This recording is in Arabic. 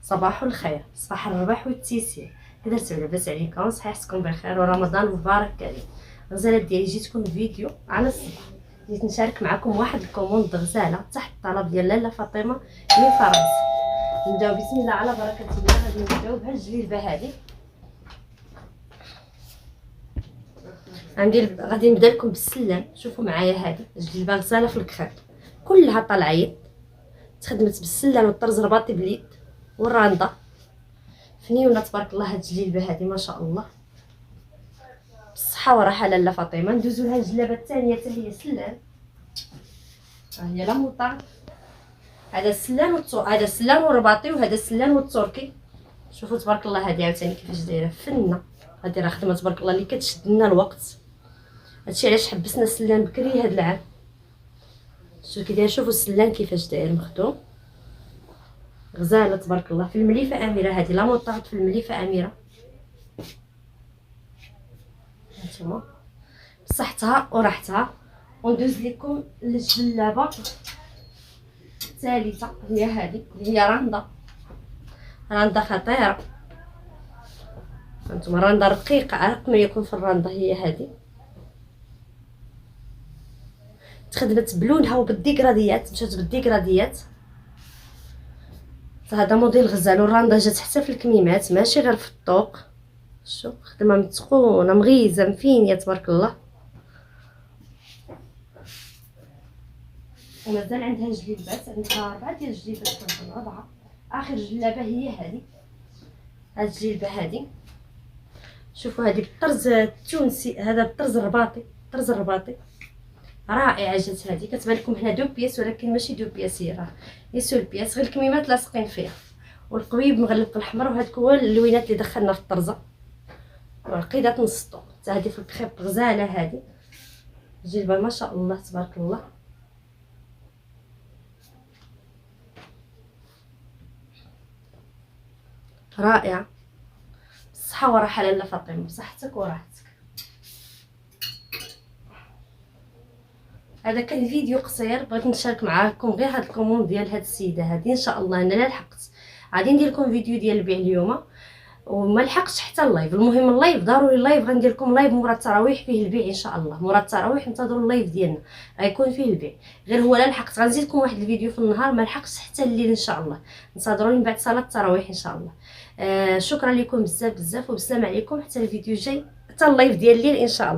صباح الخير، صباح الرباح والتيسير. كي درتو لاباس عليكم؟ صحيحتكم بخير ورمضان مبارك عليكم. الغزاله ديالي جيتكم فيديو على الصباح، جيت نشارك معكم واحد الكوموند غزاله تحت الطلب ديال لاله فاطمه من فرنسا. نبداو بسم الله على بركه الله. غادي نبداو بهاد الجليبه هادي. غادي نبدا لكم بالسلام. شوفوا معايا هذه الجلبه غزاله في الكخيط، كلها طالعين تخدمت بالسلام والطرز رباطي باليد والرانده. فنيونه تبارك الله هاد الجلبه هذه ما شاء الله، بالصحه وراحه لاله فاطمه. ندوزو لها الجلابه الثانيه حتى هي سلام. ها هي لا موطا، هذا السلام هذا السلام والرباطي، وهذا السلام والتركي. شوفوا تبارك الله هذه عاوتاني كيفاش دايره فنه. هذه راه خدمه تبارك الله اللي كتشد لنا الوقت. هادشي علاش حبسنا السلام بكري هاد العام. شوفوا كي داير، شوفوا السلام كيفاش داير مخدوم. غزاله تبارك الله في المليفه اميره. هذه لا موطارد في المليفه اميره. هانتوما بصحتها وراحتها. وندوز لكم للجلابه الثالثه، هي هذه اللي هي راندا. راندا خطيره، هانتوما راندا رقيقه، ارق ما يكون في الراندا. هي هذه تخدمت بلونها وبالديكراديات، مشات بالديكراديات. هذا موديل غزال، والراندا جات حتى في الكميمات ماشي غير في الطوق. شوف خدمه متقونه مغيزه مفينيه تبارك الله. ومازال عندها جليبات، عندها 4 ديال الجليبات، كنظن 4. اخر جلابه هي هذه، هاد الجلبه هذه. شوفوا هذه بالطرز التونسي، هذا بالطرز الرباطي، الطرز الرباطي رائعه جات. هذه كتبان لكم هنا 2 بياس، ولكن ماشي 2 بياس، هي راه يسول بياس، غير الكميمات لاصقين فيها، والقويب مغلف بالاحمر. وهذوك هو اللوينات اللي دخلنا في الطرزه، والقيدات نص الطوق. حتى هذه في الخيط غزاله. هذه الجلبه ما شاء الله تبارك الله، رائعه. بالصحه وراحه لاله فاطمه، بصحتك وراحتك. هذا كان فيديو قصير، بغيت نشارك معاكم غير هاد الكوموند ديال هاد السيده هذه. ان شاء الله انا لا لحقت غادي ندير لكم فيديو ديال البيع اليوم، وما لحقتش حتى اللايف. المهم اللايف ضروري، اللايف غندير لكم لايف مورا التراويح فيه البيع ان شاء الله. مورا التراويح انتظروا اللايف ديالنا غيكون فيه البيع. غير هو لا لحقت غنزيد لكم واحد الفيديو في النهار، ما لحقتش حتى الليل ان شاء الله. انتظروني من بعد صلاه التراويح ان شاء الله. شكرا لكم بزاف بزاف، وبسلام عليكم حتى الفيديو الجاي، حتى اللايف ديال الليل ان شاء الله.